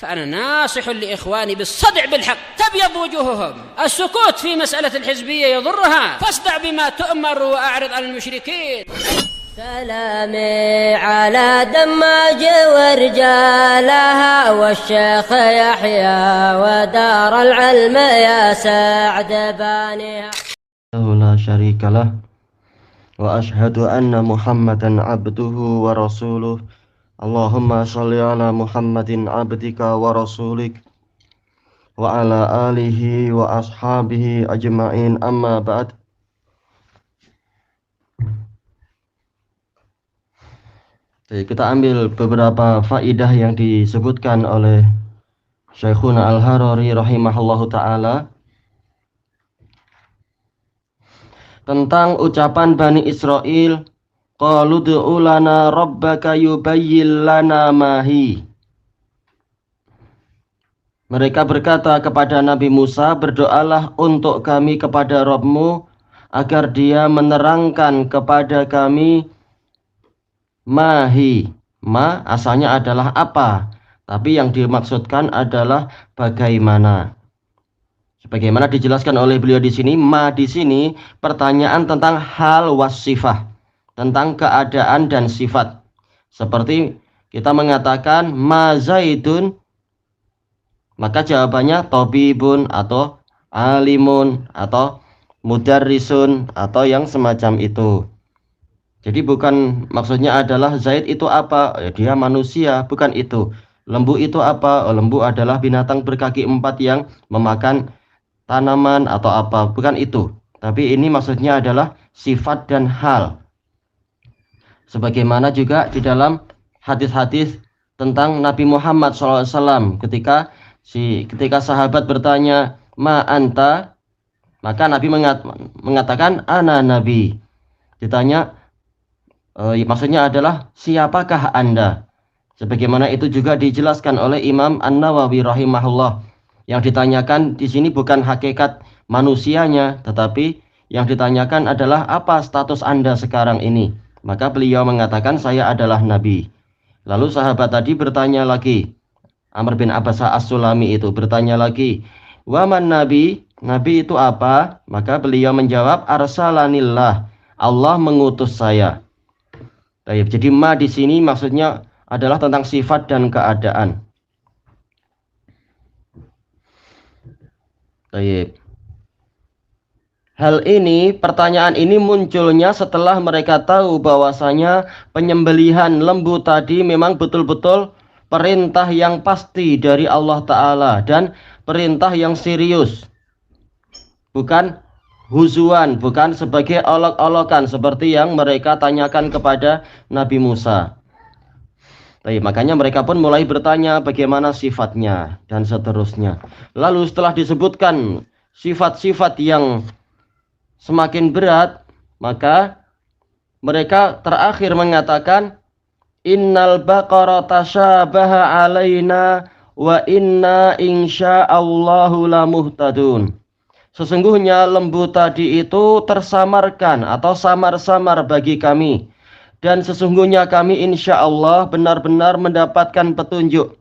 فأنا ناصح لإخواني بالصدع بالحق تبيض وجوههم. السكوت في مسألة الحزبية يضرها، فاصدع بما تؤمر وأعرض عن المشركين. سلامي على دماج ورجالها والشيخ يحيى ودار العلم يا سعد بانيها. لا شريك له وأشهد أن محمدا عبده ورسوله. اللهم صل على محمد عبدك ورسولك وعلى آله وأصحابه أجمعين. أما بعد. Kita ambil beberapa faidah yang disebutkan oleh Syekhuna Al-Harari rahimahullahu ta'ala tentang ucapan Bani Israel, qalu du'u lana rabbaka yubayyin lana mahi. Mereka berkata kepada Nabi Musa, berdoalah untuk kami kepada Rabbmu agar dia menerangkan kepada kami mahi. Ma asalnya adalah apa, tapi yang dimaksudkan adalah bagaimana. Sebagaimana dijelaskan oleh beliau di sini, ma di sini pertanyaan tentang hal wasifah, tentang keadaan dan sifat. Seperti kita mengatakan ma zaidun, maka jawabannya tabibun atau alimun atau mudarrisun atau yang semacam itu. Jadi bukan maksudnya adalah Zaid itu apa? Ya, dia manusia, bukan itu. Lembu itu apa? Oh, lembu adalah binatang berkaki 4 yang memakan tanaman atau apa, bukan itu. Tapi ini maksudnya adalah sifat dan hal. Sebagaimana juga di dalam hadis-hadis tentang Nabi Muhammad SAW ketika sahabat bertanya ma anta, maka Nabi mengatakan ana nabi. Ditanya maksudnya adalah siapakah Anda? Sebagaimana itu juga dijelaskan oleh Imam An-Nawawi rahimahullah. Yang ditanyakan di sini bukan hakikat manusianya, tetapi yang ditanyakan adalah apa status Anda sekarang ini. Maka beliau mengatakan saya adalah nabi. Lalu sahabat tadi bertanya lagi, Amr bin Abbasah As-Sulami itu bertanya lagi, wa man nabi? Nabi itu apa? Maka beliau menjawab, arsalanillah, Allah mengutus saya. Jadi ma di sini maksudnya adalah tentang sifat dan keadaan. Hal ini, pertanyaan ini munculnya setelah mereka tahu bahwasanya penyembelihan lembu tadi memang betul-betul perintah yang pasti dari Allah Ta'ala dan perintah yang serius. Bukan huzuan, bukan sebagai olok-olokan seperti yang mereka tanyakan kepada Nabi Musa. Makanya mereka pun mulai bertanya bagaimana sifatnya dan seterusnya. Lalu setelah disebutkan sifat-sifat yang semakin berat, maka mereka terakhir mengatakan innal baqara tasyabaha alaina wa inna insyaallahu lamuhtadun. Sesungguhnya lembu tadi itu tersamarkan atau samar-samar bagi kami. Dan sesungguhnya kami insya Allah benar-benar mendapatkan petunjuk.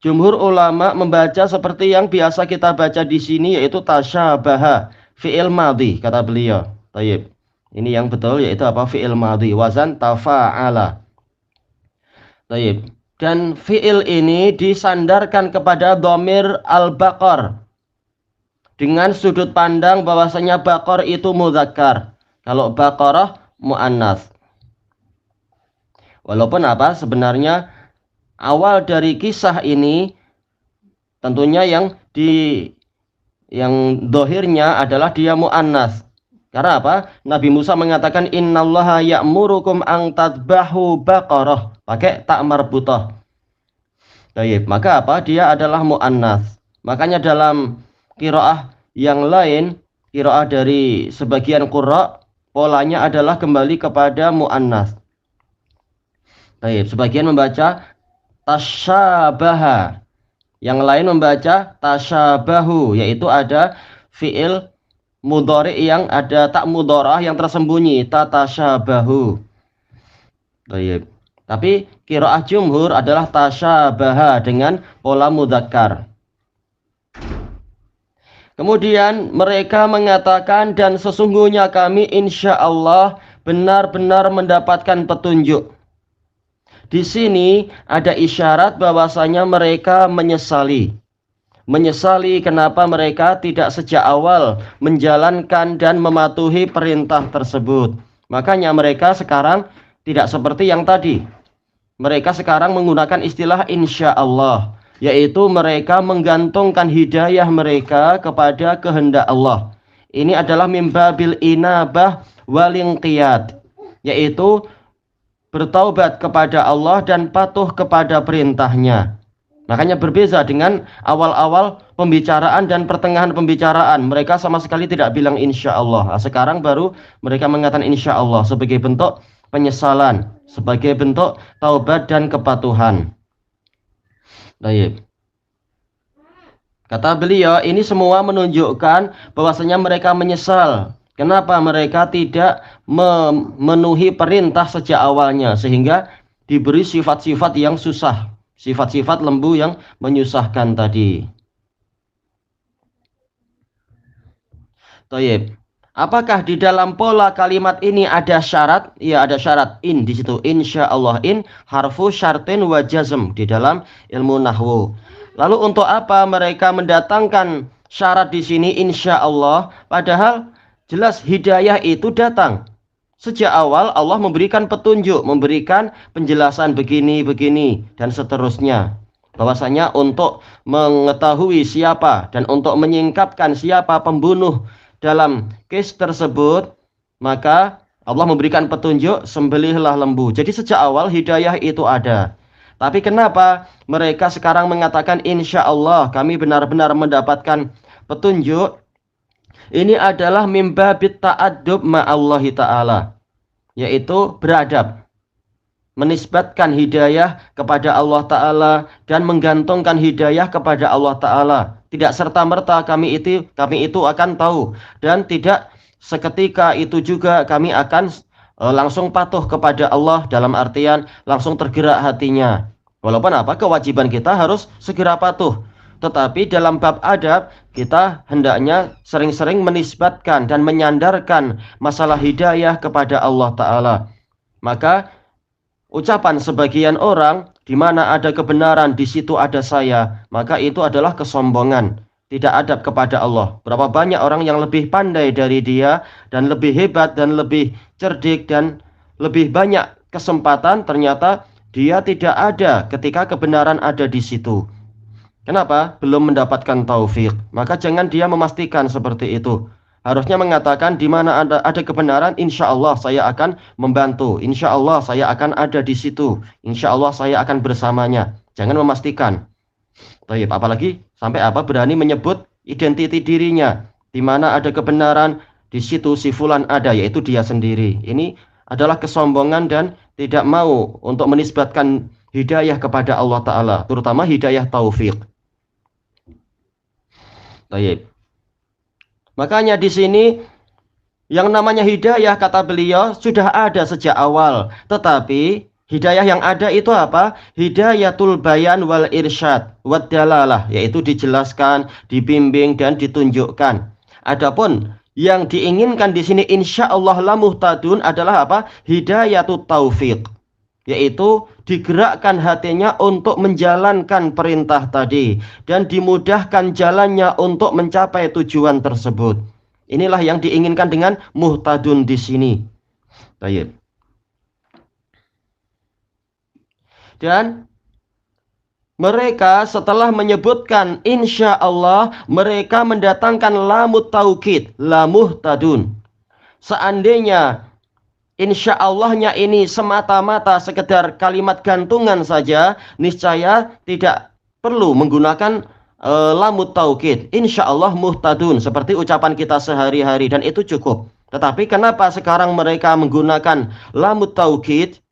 Jumhur ulama membaca seperti yang biasa kita baca di sini, yaitu tasyabaha, fi'il madhi, kata beliau. Tayyib. Ini yang betul, yaitu apa? Fi'il madhi, wazan tafa'ala. Tayyib. Dan fi'il ini disandarkan kepada dhamir al-baqar, dengan sudut pandang bahwasanya Baqar itu mudzakkar, kalau Baqarah muannats. Walaupun apa sebenarnya awal dari kisah ini tentunya yang dohirnya adalah dia muannats. Karena apa? Nabi Musa mengatakan innallaha ya'murukum an tadbahu baqarah, pakai tak marbutah. Baik, maka apa? Dia adalah muannats. Makanya dalam qiraah yang lain, qiraah dari sebagian qurra, polanya adalah kembali kepada muannats. Baik, sebagian membaca tasyabaha, yang lain membaca tasyabahu, yaitu ada fi'il mudhari yang ada tak mudharah yang tersembunyi, tatasyabahu. Baik. Tapi qiraah jumhur adalah tasyabaha dengan pola mudzakkar. Kemudian mereka mengatakan, dan sesungguhnya kami insya Allah benar-benar mendapatkan petunjuk. Di sini ada isyarat bahwasanya mereka menyesali. Menyesali kenapa mereka tidak sejak awal menjalankan dan mematuhi perintah tersebut. Makanya mereka sekarang tidak seperti yang tadi. Mereka sekarang menggunakan istilah insya Allah, yaitu mereka menggantungkan hidayah mereka kepada kehendak Allah. Ini adalah mimbabil inabah walinqiyad, yaitu bertaubat kepada Allah dan patuh kepada perintahnya. Makanya berbeza dengan awal-awal pembicaraan dan pertengahan pembicaraan. Mereka sama sekali tidak bilang insya Allah. Sekarang baru mereka mengatakan insya Allah sebagai bentuk penyesalan, sebagai bentuk taubat dan kepatuhan. Baik. Kata beliau, ini semua menunjukkan bahwasanya mereka menyesal. Kenapa mereka tidak memenuhi perintah sejak awalnya, sehingga diberi sifat-sifat yang susah, sifat-sifat lembu yang menyusahkan tadi. Taib. Apakah di dalam pola kalimat ini ada syarat? Ya, ada syarat in di situ. Insya Allah, in harfu syartin wa jazm di dalam ilmu nahwu. Lalu untuk apa mereka mendatangkan syarat di sini insya Allah? Padahal jelas hidayah itu datang. Sejak awal Allah memberikan petunjuk, memberikan penjelasan begini dan seterusnya. Bahwasanya untuk mengetahui siapa dan untuk menyingkapkan siapa pembunuh dalam case tersebut, maka Allah memberikan petunjuk, sembelihlah lembu. Jadi sejak awal hidayah itu ada. Tapi kenapa mereka sekarang mengatakan insya Allah kami benar-benar mendapatkan petunjuk? Ini adalah mimbabit ta'addub ma'allahi ta'ala, yaitu beradab, menisbatkan hidayah kepada Allah Ta'ala dan menggantungkan hidayah kepada Allah Ta'ala. Tidak serta-merta kami itu akan tahu, dan tidak seketika itu juga kami akan langsung patuh kepada Allah, dalam artian langsung tergerak hatinya. Walaupun apa, kewajiban kita harus segera patuh. Tetapi dalam bab adab kita hendaknya sering-sering menisbatkan dan menyandarkan masalah hidayah kepada Allah Ta'ala. Maka ucapan sebagian orang, di mana ada kebenaran di situ ada saya, maka itu adalah kesombongan, tidak adab kepada Allah. Berapa banyak orang yang lebih pandai dari dia dan lebih hebat dan lebih cerdik dan lebih banyak kesempatan, ternyata dia tidak ada ketika kebenaran ada di situ. Kenapa? Belum mendapatkan taufik. Maka jangan dia memastikan seperti itu. Harusnya mengatakan di mana ada kebenaran, insya Allah saya akan membantu. Insya Allah saya akan ada di situ. Insya Allah saya akan bersamanya. Jangan memastikan. Baik, apalagi sampai berani menyebut identiti dirinya. Di mana ada kebenaran, di situ si fulan ada, yaitu dia sendiri. Ini adalah kesombongan dan tidak mau untuk menisbatkan hidayah kepada Allah Ta'ala, terutama hidayah taufik. Baik. Makanya di sini yang namanya hidayah, kata beliau, sudah ada sejak awal. Tetapi hidayah yang ada itu apa? Hidayatul bayan wal irsyad wad dalalah, yaitu dijelaskan, dibimbing dan ditunjukkan. Adapun yang diinginkan di sini insya Allah la muhtadun adalah apa? Hidayatut taufik, yaitu digerakkan hatinya untuk menjalankan perintah tadi dan dimudahkan jalannya untuk mencapai tujuan tersebut. Inilah yang diinginkan dengan muhtadun di sini. Baik. Dan mereka setelah menyebutkan insya Allah, mereka mendatangkan lamut taukid, la muhtadun. Seandainya insya Allahnya ini semata-mata sekedar kalimat gantungan saja, niscaya tidak perlu menggunakan lamut taukid. Insya Allah muhtadun, seperti ucapan kita sehari-hari, dan itu cukup. Tetapi kenapa sekarang mereka menggunakan lamut taukid?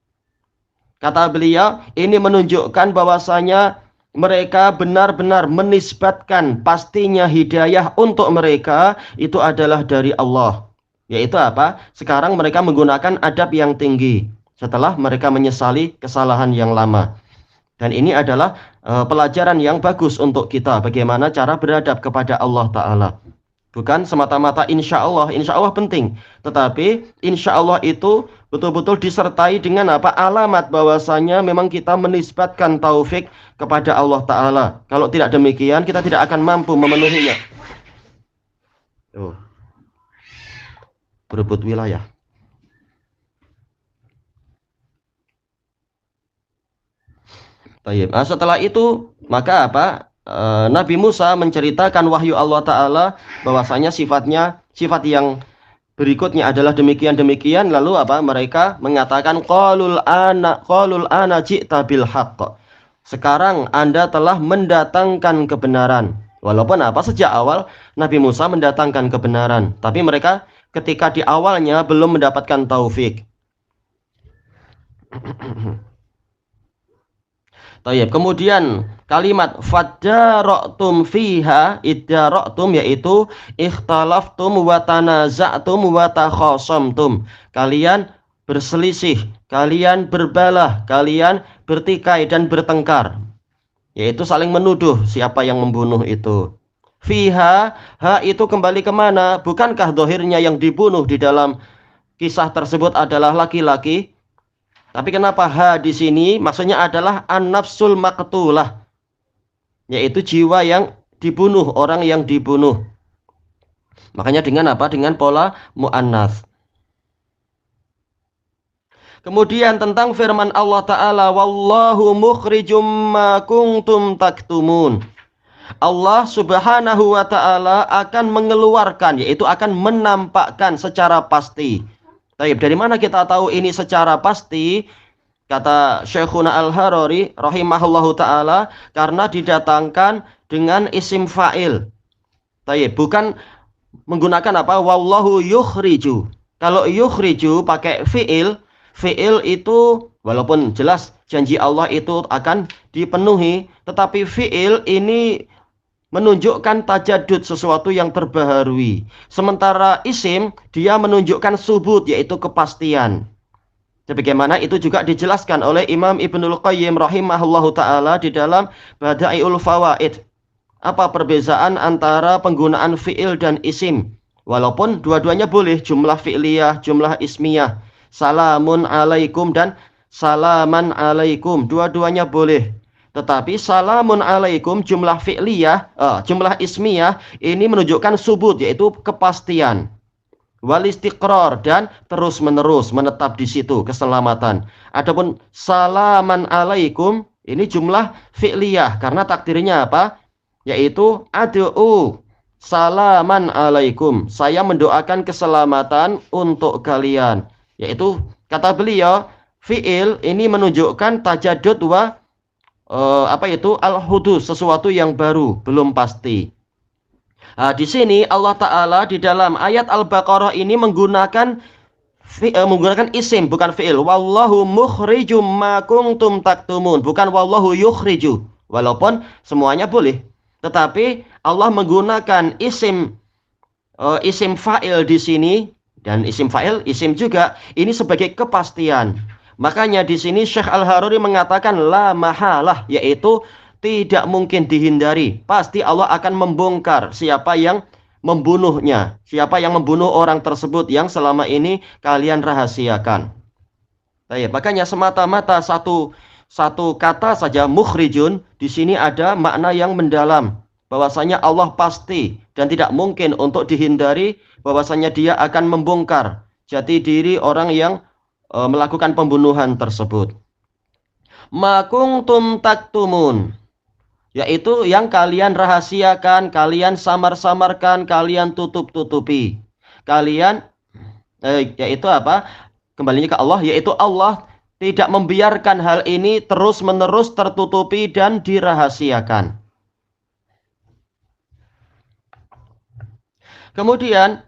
Kata beliau, ini menunjukkan bahwasanya mereka benar-benar menisbatkan pastinya hidayah untuk mereka itu adalah dari Allah. Yaitu apa? Sekarang mereka menggunakan adab yang tinggi. setelah mereka menyesali kesalahan yang lama. Dan ini adalah pelajaran yang bagus untuk kita, bagaimana cara beradab kepada Allah Ta'ala. Bukan semata-mata insya Allah penting, tetapi insya Allah itu betul-betul disertai dengan apa? Alamat bahwasanya memang kita menisbatkan taufik kepada Allah Ta'ala. Kalau tidak demikian, kita tidak akan mampu memenuhinya. Berebut wilayah. Baik. Setelah itu, maka apa? Nabi Musa menceritakan wahyu Allah Ta'ala bahwasanya sifat yang berikutnya adalah demikian. Lalu apa? Mereka mengatakan qalul ana ji'ta bil haqq. Sekarang Anda telah mendatangkan kebenaran. Walaupun apa? Sejak awal Nabi Musa mendatangkan kebenaran, tapi mereka ketika di awalnya belum mendapatkan taufik. Tayyib. Kemudian kalimat fadara'tum fiha, iddara'tum yaitu ikhtalaftum wa tanaza'tum wa takhasamtum. Kalian berselisih, kalian berbalah, kalian bertikai dan bertengkar. Yaitu saling menuduh siapa yang membunuh itu. Fiha, ha itu kembali kemana? Bukankah dohirnya yang dibunuh di dalam kisah tersebut adalah laki-laki? Tapi kenapa ha di sini? Maksudnya adalah an-nafsul maqtulah, yaitu jiwa yang dibunuh, orang yang dibunuh. Makanya dengan apa? Dengan pola mu'annas. Kemudian tentang firman Allah Ta'ala, wallahu mukhrijum ma kuntum taktumun. Allah Subhanahu wa Ta'ala akan mengeluarkan, yaitu akan menampakkan secara pasti. Baik, dari mana kita tahu ini secara pasti? Kata Syekhuna Al-Harari rahimahullahu ta'ala, karena didatangkan dengan isim fa'il. Baik, bukan menggunakan apa? Wallahu yukhriju. Kalau yukhriju pakai fi'il itu walaupun jelas janji Allah itu akan dipenuhi, tetapi fi'il ini menunjukkan tajadud, sesuatu yang terbaharui. Sementara isim dia menunjukkan subut, yaitu kepastian. Sebagaimana itu juga dijelaskan oleh Imam Ibnul Qayyim rahimahullahu ta'ala di dalam Bada'iul Fawaid. Apa perbezaan antara penggunaan fi'il dan isim? Walaupun dua-duanya boleh, jumlah fi'liyah, jumlah ismiyah. Salamun alaikum dan salaman alaikum, dua-duanya boleh. Tetapi salamun alaikum jumlah fi'liyah, jumlah ismiyah ini menunjukkan subut, yaitu kepastian. Wal istiqrar, dan terus menerus menetap di situ keselamatan. Adapun salaman alaikum ini jumlah fi'liyah, karena takdirnya apa? Yaitu ad'u salaman alaikum, saya mendoakan keselamatan untuk kalian. Yaitu kata beliau, fi'il ini menunjukkan tajadud wa al-hudus, sesuatu yang baru, belum pasti. Di sini Allah Ta'ala di dalam ayat Al-Baqarah ini menggunakan isim, bukan fi'il. Wallahu mukhrijum ma kuntum taktumun, bukan wallahu yukhriju. Walaupun semuanya boleh, tetapi Allah menggunakan isim fa'il di sini, dan isim fa'il, isim juga, ini sebagai kepastian. Makanya di sini Syekh Al-Harari mengatakan la mahalah, yaitu tidak mungkin dihindari. Pasti Allah akan membongkar siapa yang membunuhnya, siapa yang membunuh orang tersebut yang selama ini kalian rahasiakan. Makanya semata-mata satu kata saja mukhrijun, di sini ada makna yang mendalam, bahwasanya Allah pasti dan tidak mungkin untuk dihindari bahwasanya dia akan membongkar jati diri orang yang melakukan pembunuhan tersebut. Ma kuntum taktumun, yaitu yang kalian rahasiakan, kalian samar-samarkan, kalian tutup-tutupi. Kalian yaitu apa? Kembalinya ke Allah, yaitu Allah tidak membiarkan hal ini terus-menerus tertutupi dan dirahasiakan. Kemudian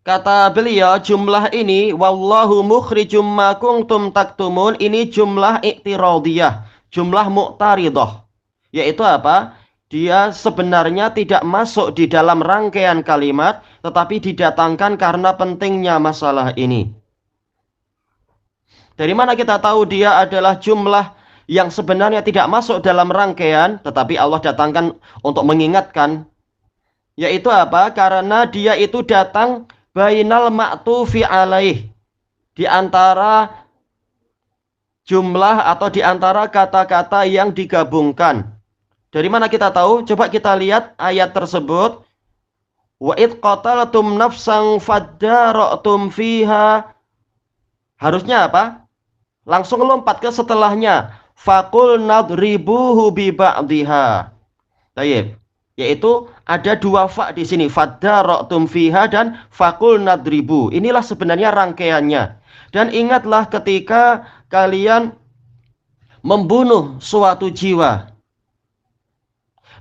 kata beliau, jumlah ini wallahu mukhrijum ma kuntum taktumun, ini jumlah i'tiradiyah, jumlah mu'taridah. Yaitu apa? Dia sebenarnya tidak masuk di dalam rangkaian kalimat, tetapi didatangkan karena pentingnya masalah ini. Dari mana kita tahu dia adalah jumlah yang sebenarnya tidak masuk dalam rangkaian, tetapi Allah datangkan untuk mengingatkan? Yaitu apa? Karena dia itu datang bainal ma'tufi alaih, di antara jumlah atau di antara kata-kata yang digabungkan. Dari mana kita tahu? Coba kita lihat ayat tersebut. Wa id qatalatum nafsan fadara'tum fiha. Harusnya apa? Langsung lompat ke setelahnya. Faqul nadribuhu bi ba'dihha. Baik. Yaitu ada dua fa di sini, fadara'tum fiha dan faqul nadribu. Inilah sebenarnya rangkaiannya. Dan ingatlah ketika kalian membunuh suatu jiwa,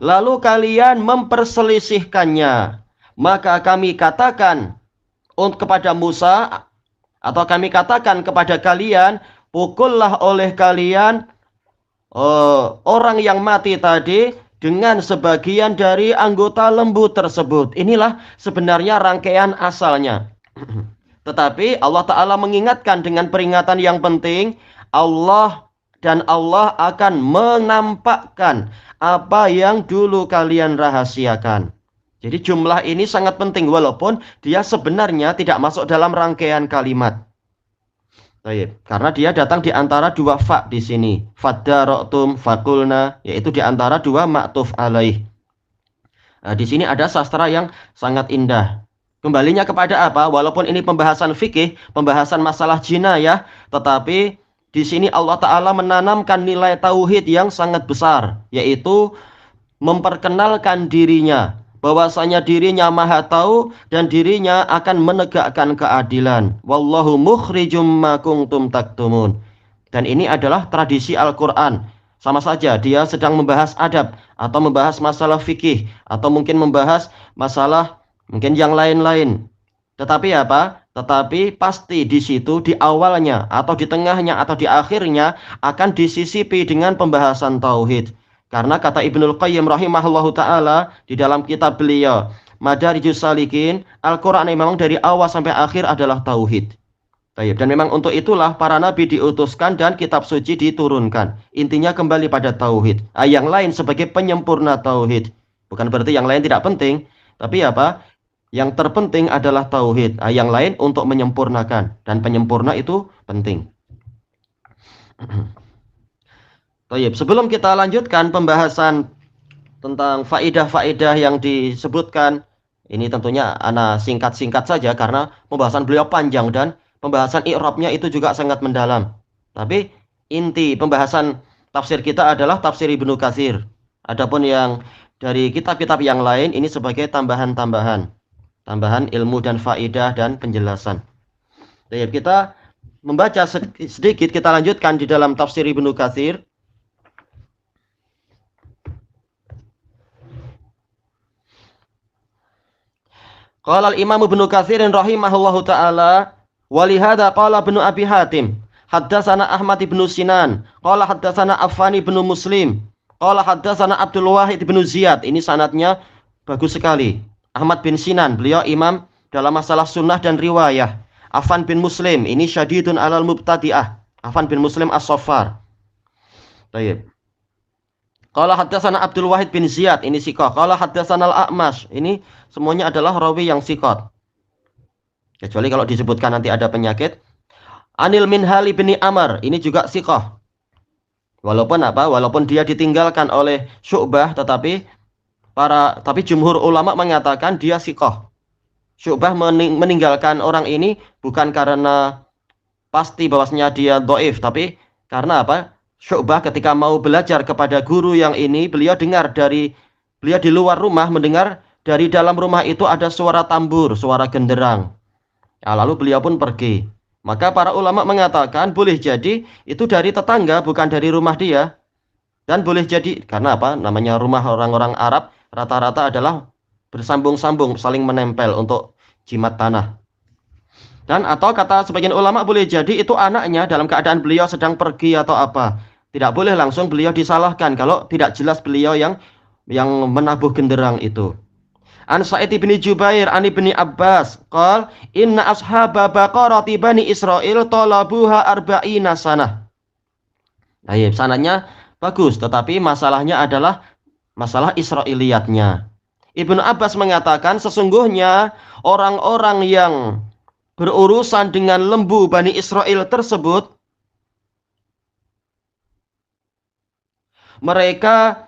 lalu kalian memperselisihkannya, maka kami katakan kepada Musa, atau kami katakan kepada kalian, pukullah oleh kalian orang yang mati tadi dengan sebagian dari anggota lembu tersebut. Inilah sebenarnya rangkaian asalnya. Tetapi Allah Ta'ala mengingatkan dengan peringatan yang penting, Allah akan menampakkan apa yang dulu kalian rahasiakan. Jadi jumlah ini sangat penting walaupun dia sebenarnya tidak masuk dalam rangkaian kalimat. Baik, karena dia datang di antara dua fa di sini. Fadara'tum, fakulna, yaitu di antara dua ma'tuf alaih. Nah, di sini ada sastra yang sangat indah. Kembalinya kepada apa? Walaupun ini pembahasan fikih, pembahasan masalah jinayah, tetapi di sini Allah Ta'ala menanamkan nilai tauhid yang sangat besar, yaitu memperkenalkan dirinya, bahwasanya dirinya maha tahu dan dirinya akan menegakkan keadilan. Wallahu mukhrijum ma kuntum taktumun. Dan ini adalah tradisi Al-Quran. Sama saja dia sedang membahas adab, atau membahas masalah fikih, atau mungkin membahas masalah mungkin yang lain-lain. Tetapi apa? Tetapi pasti di situ di awalnya atau di tengahnya atau di akhirnya akan disisipi dengan pembahasan tauhid. Karena kata Ibnul Qayyim rahimahullahu ta'ala di dalam kitab beliau Madarijus Salikin, Al-Quran memang dari awal sampai akhir adalah tauhid. Dan memang untuk itulah para nabi diutuskan dan kitab suci diturunkan. Intinya kembali pada tauhid. Yang lain sebagai penyempurna tauhid. Bukan berarti yang lain tidak penting, tapi apa? Yang terpenting adalah tauhid. Yang lain untuk menyempurnakan, dan penyempurna itu penting. Sebelum kita lanjutkan pembahasan tentang faidah-faidah yang disebutkan, ini tentunya ana singkat-singkat saja karena pembahasan beliau panjang dan pembahasan i'rabnya itu juga sangat mendalam. Tapi inti pembahasan tafsir kita adalah tafsir Ibnu Katsir. Adapun yang dari kitab-kitab yang lain ini sebagai tambahan ilmu dan faidah dan penjelasan. Kita membaca sedikit, kita lanjutkan di dalam tafsir Ibnu Katsir. Qala al-Imam Ibnu Katsir rahimahullahu taala, wa li hadza qala Ibnu Abi Hatim, haddatsana Ahmad ibnu Sinan, qala haddatsana Affan ibnu Muslim, qala haddatsana Abdul Wahid ibnu Ziyad. Ini sanadnya bagus sekali. Ahmad bin Sinan, beliau imam dalam masalah sunnah dan riwayah. Affan bin Muslim, ini syadidun alal mubtadi'ah. Affan bin Muslim as-Saffar. Baik. Qala haddatsana Abdul Wahid bin Ziyad, ini siqah. Qala haddatsana al-A'mash, ini semuanya adalah rawi yang siqat. Kecuali kalau disebutkan nanti ada penyakit. Anil Minhal bin Amr, ini juga siqah. Walaupun apa? Walaupun dia ditinggalkan oleh Syu'bah, tetapi jumhur ulama mengatakan dia siqah. Syu'bah meninggalkan orang ini bukan karena pasti bahwasanya dia dhaif, tapi karena apa? Syu'bah ketika mau belajar kepada guru yang ini, beliau di luar rumah mendengar dari dalam rumah itu ada suara tambur, suara genderang. Lalu beliau pun pergi. Maka para ulama mengatakan boleh jadi itu dari tetangga, bukan dari rumah dia. Dan boleh jadi karena apa? Namanya rumah orang-orang Arab rata-rata adalah bersambung-sambung, saling menempel untuk jimat tanah. Dan atau kata sebagian ulama boleh jadi itu anaknya dalam keadaan beliau sedang pergi atau apa. Tidak boleh langsung beliau disalahkan kalau tidak jelas beliau yang menabuh genderang itu. An Sa'id bin Jubair an Ibni Abbas qol inna ashaba baqarati bani Israil talabuha arba'ina sanah. Baik, sanadnya bagus, tetapi masalahnya adalah masalah Israiliyatnya. Ibnu Abbas mengatakan sesungguhnya orang-orang yang berurusan dengan lembu Bani Israel tersebut, mereka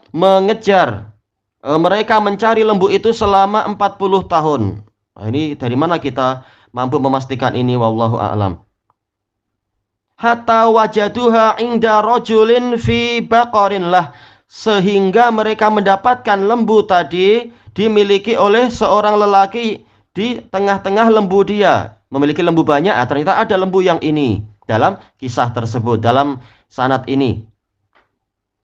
mencari lembu itu selama 40 tahun. Nah, ini dari mana kita mampu memastikan ini? Wallahu a'lam. Hatta wajaduha inda rajulin fi baqarin lah, sehingga mereka mendapatkan lembu tadi dimiliki oleh seorang lelaki di tengah-tengah lembu dia. Memiliki lembu banyak, ternyata ada lembu yang ini dalam kisah tersebut, dalam sanad ini.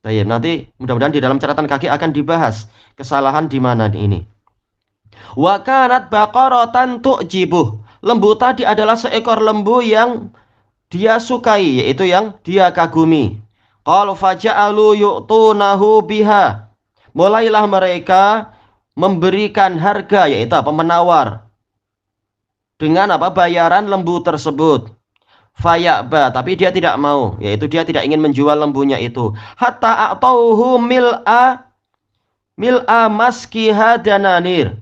Baik, nanti mudah-mudahan di dalam catatan kaki akan dibahas kesalahan di mana ini. Wa kanat baqaratan tu'jibuh. Lembu tadi adalah seekor lembu yang dia sukai, yaitu yang dia kagumi. Qalu faja'alu yu'tunahu biha. Mulailah mereka memberikan harga, yaitu apa? Menawar. Dengan apa? Bayaran lembu tersebut. Faya'ba, tapi dia tidak mau, yaitu dia tidak ingin menjual lembunya itu. Hatta a'tauhu mil'a maskiha dananir.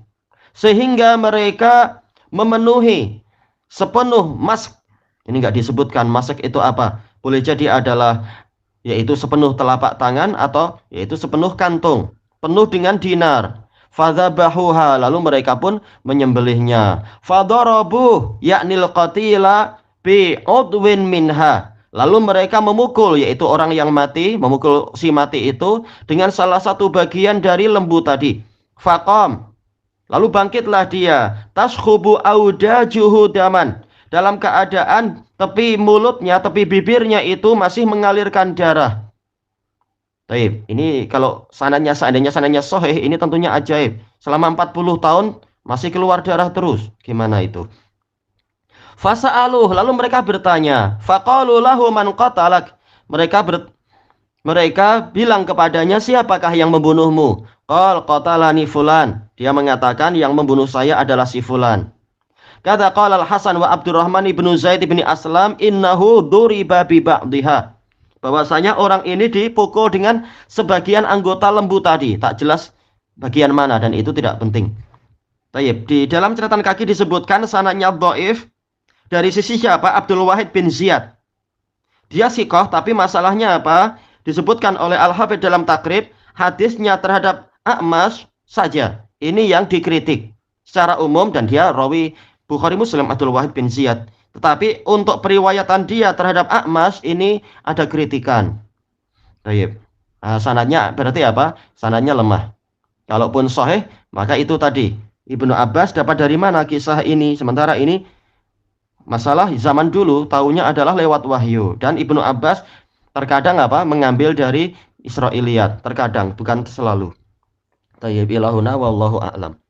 Sehingga mereka memenuhi sepenuh mask. Ini enggak disebutkan mask itu apa. Boleh jadi adalah yaitu sepenuh telapak tangan atau yaitu sepenuh kantung, penuh dengan dinar. Fadzabahuha, lalu mereka pun menyembelihnya. Fadarabu yaknil qatila bi udwin minha. Lalu mereka memukul, yaitu orang yang mati, memukul si mati itu dengan salah satu bagian dari lembu tadi. Faqam, lalu bangkitlah dia. Tashkhubu audajuhu daman, dalam keadaan tepi mulutnya, tepi bibirnya itu masih mengalirkan darah. Baik, ini kalau seandainya sanadnya sahih, ini tentunya ajaib. Selama 40 tahun masih keluar darah terus. Gimana itu? Fasa'aluh, lalu mereka bertanya. Faqalu lahu man qatalak. Mereka bilang kepadanya, siapakah yang membunuhmu? Qal qatalani fulan. Dia mengatakan yang membunuh saya adalah si fulan. Kata qala Al-Hasan wa Abdurrahman ibnu Zaid ibni Aslam innahu duriba bi ba'dihha. Bahwasanya orang ini dipukul dengan sebagian anggota lembu tadi, tak jelas bagian mana dan itu tidak penting. Baik, di dalam catatan kaki disebutkan sanadnya dhaif dari sisi siapa? Abdul Wahid bin Ziyad. Dia sikoh, tapi masalahnya apa? Disebutkan oleh Al-Hafidz dalam Takrib, hadisnya terhadap A'mash saja. Ini yang dikritik secara umum dan dia rawi Bukhari Muslim Abdul Wahid bin Ziyad. Tetapi untuk periwayatan dia terhadap A'mash ini ada kritikan. Baik. Nah, sanadnya berarti apa? Sanadnya lemah. Kalaupun sahih, maka itu tadi. Ibnu Abbas dapat dari mana kisah ini? Sementara ini masalah zaman dulu taunya adalah lewat wahyu. Dan Ibnu Abbas terkadang apa? Mengambil dari Israiliyat. Terkadang, bukan selalu. Tayyib ilahuna wallahu a'lam.